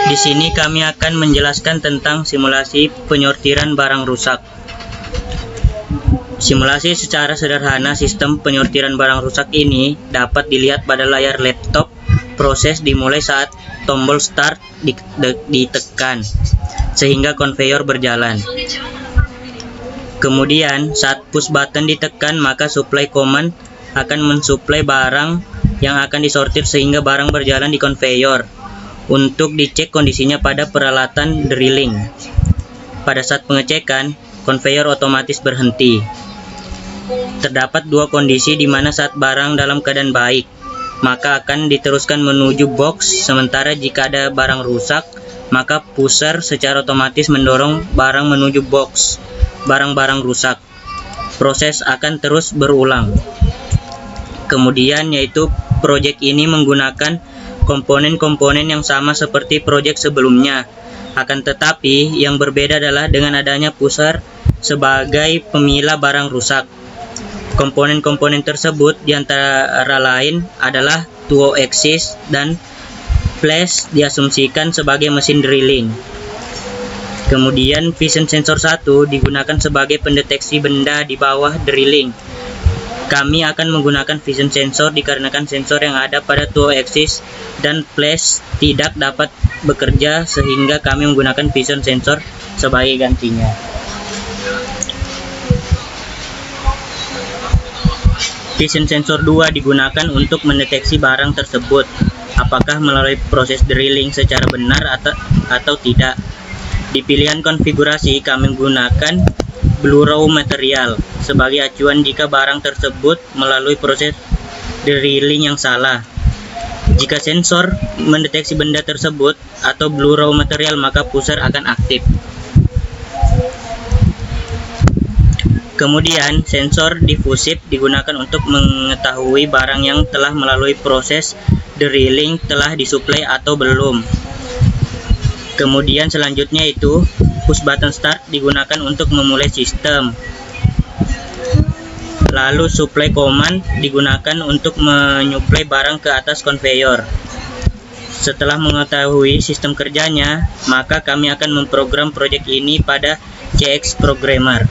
Di sini kami akan menjelaskan tentang simulasi penyortiran barang rusak. Simulasi secara sederhana sistem penyortiran barang rusak ini dapat dilihat pada layar laptop. Proses dimulai saat tombol start ditekan, sehingga konveyor berjalan. Kemudian, saat push button ditekan, maka supply command akan mensuplai barang yang akan disortir sehingga barang berjalan di konveyor untuk dicek kondisinya pada peralatan drilling. Pada saat pengecekan, konveyor otomatis berhenti. Terdapat dua kondisi di mana saat barang dalam keadaan baik, maka akan diteruskan menuju box, sementara jika ada barang rusak, maka pusher secara otomatis mendorong barang menuju box barang-barang rusak. Proses akan terus berulang. Kemudian yaitu project ini menggunakan komponen-komponen yang sama seperti project sebelumnya. Akan tetapi yang berbeda adalah dengan adanya pusher sebagai pemilah barang rusak. Komponen-komponen tersebut diantara lain adalah 2 axis dan flash diasumsikan sebagai mesin drilling. Kemudian vision sensor 1 digunakan sebagai pendeteksi benda di bawah drilling. Kami akan menggunakan vision sensor dikarenakan sensor yang ada pada 2 axis dan flash tidak dapat bekerja, sehingga kami menggunakan vision sensor sebagai gantinya. Vision sensor 2 digunakan untuk mendeteksi barang tersebut apakah melalui proses drilling secara benar atau tidak. Di pilihan konfigurasi kami menggunakan blue raw material sebagai acuan jika barang tersebut melalui proses drilling yang salah. Jika sensor mendeteksi benda tersebut atau blue raw material, maka pusher akan aktif. Kemudian sensor difusif digunakan untuk mengetahui barang yang telah melalui proses drilling telah disuplai atau belum. Kemudian selanjutnya itu push button start digunakan untuk memulai sistem. Lalu supply command digunakan untuk menyuplai barang ke atas konveyor. Setelah mengetahui sistem kerjanya, maka kami akan memprogram project ini pada CX Programmer.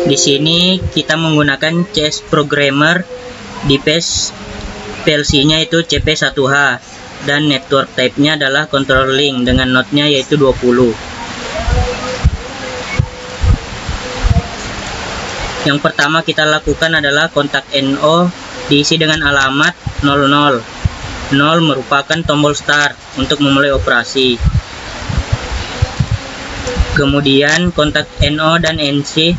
Di sini kita menggunakan CS Programmer, device PLC-nya itu CP1H dan network type-nya adalah control link dengan node-nya yaitu 20. Yang pertama kita lakukan adalah kontak NO diisi dengan alamat 00. 0 merupakan tombol start untuk memulai operasi. Kemudian kontak NO dan NC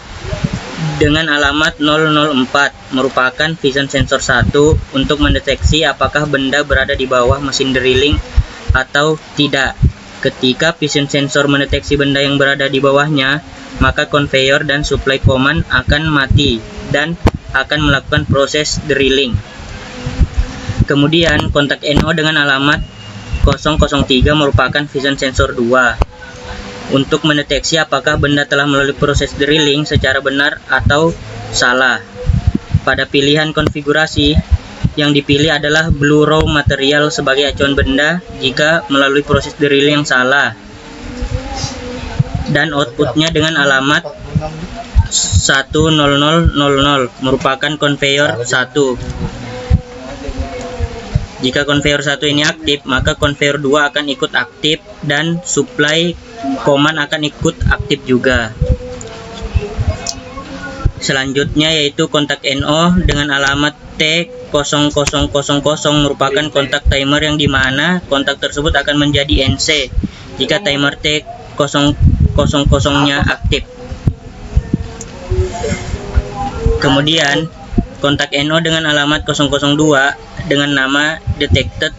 dengan alamat 004 merupakan vision sensor 1 untuk mendeteksi apakah benda berada di bawah mesin drilling atau tidak. Ketika vision sensor mendeteksi benda yang berada di bawahnya, maka konveyor dan supply command akan mati dan akan melakukan proses drilling. Kemudian kontak NO dengan alamat 003 merupakan vision sensor 2 untuk mendeteksi apakah benda telah melalui proses drilling secara benar atau salah. Pada pilihan konfigurasi, yang dipilih adalah blue raw material sebagai acuan benda jika melalui proses drilling yang salah, dan outputnya dengan alamat 10000 merupakan konveyor 1. Jika konveyor 1 ini aktif, maka konveyor 2 akan ikut aktif dan supply command akan ikut aktif juga. Selanjutnya yaitu kontak NO dengan alamat T0000 merupakan kontak timer yang dimana kontak tersebut akan menjadi NC jika timer T000-nya aktif. Kemudian kontak NO dengan alamat 002 dengan nama detected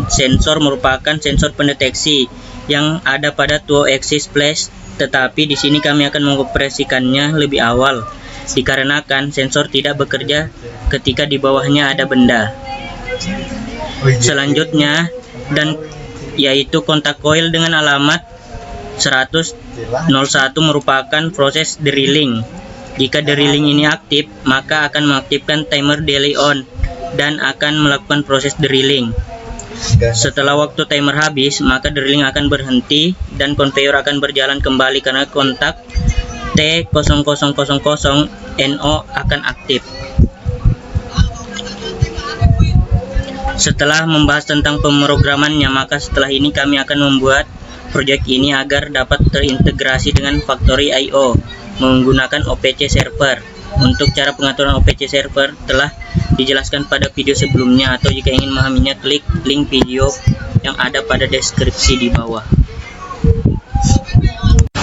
sensor merupakan sensor pendeteksi yang ada pada 2 axis flash, tetapi di sini kami akan mengoperasikannya lebih awal dikarenakan sensor tidak bekerja ketika di bawahnya ada benda. Selanjutnya yaitu kontak coil dengan alamat 100.01 merupakan proses drilling. Jika drilling ini aktif, maka akan mengaktifkan timer delay on dan akan melakukan proses drilling. Setelah waktu timer habis, maka drilling akan berhenti dan conveyor akan berjalan kembali karena kontak T0000NO akan aktif. Setelah membahas tentang pemrogramannya, maka setelah ini kami akan membuat proyek ini agar dapat terintegrasi dengan Factory I/O menggunakan OPC server. Untuk cara pengaturan OPC server telah dijelaskan pada video sebelumnya, atau jika ingin memahaminya klik link video yang ada pada deskripsi di bawah.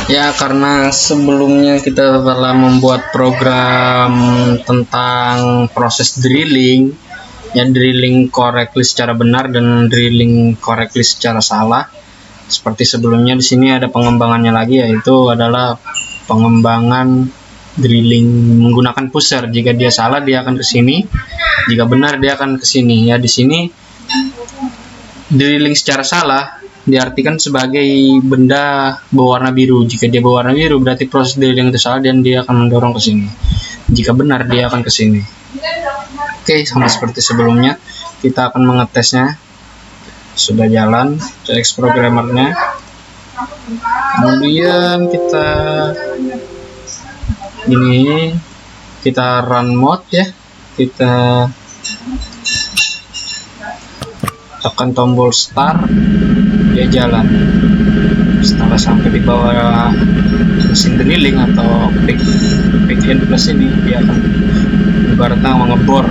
Ya, karena sebelumnya kita telah membuat program tentang proses drilling, ya, drilling correctly secara benar dan drilling correctly secara salah. Seperti sebelumnya, di sini ada pengembangannya lagi, yaitu adalah pengembangan drilling menggunakan pusher. Jika dia salah, dia akan ke sini. Jika benar, dia akan ke sini. Ya, di sini drilling secara salah diartikan sebagai benda berwarna biru. Jika dia berwarna biru, berarti proses drilling itu salah dan dia akan mendorong ke sini. Jika benar, dia akan ke sini. Oke, sama seperti sebelumnya, kita akan mengetesnya. Sudah jalan CX programmernya. Kemudian kita run mode, ya. Kita tekan tombol start, dia jalan. Setelah sampai di bawah mesin drilling atau pick and plus ini, dia akan ibaratnya mengebor.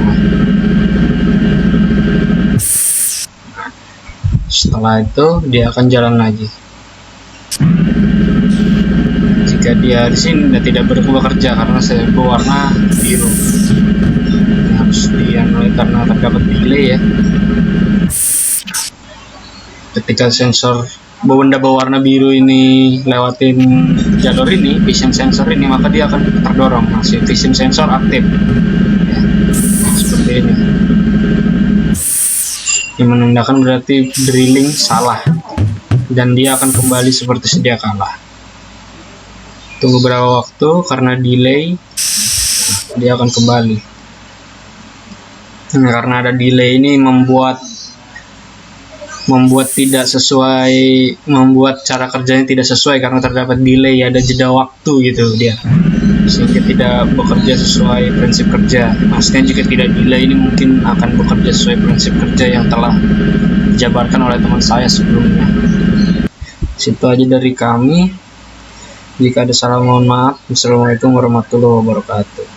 Setelah itu dia akan jalan lagi. Jika dia di sini tidak bekerja karena saya berwarna biru, harus dianalisis karena terdapat delay, ya. Ketika sensor benda berwarna biru ini lewatin jalur ini, vision sensor ini, maka dia akan terdorong. Masih vision sensor aktif, ya, seperti ini. Yang menandakan berarti drilling salah dan dia akan kembali seperti sedia kala. Tunggu beberapa waktu, karena delay dia akan kembali. Nah, karena ada delay ini membuat tidak sesuai, membuat cara kerjanya tidak sesuai karena terdapat delay, ada jeda waktu gitu dia, sehingga tidak bekerja sesuai prinsip kerja. Maksudnya jika tidak delay ini mungkin akan bekerja sesuai prinsip kerja yang telah dijabarkan oleh teman saya sebelumnya. Situ aja dari kami. Jika ada salah, mohon maaf. Wassalamualaikum warahmatullahi wabarakatuh.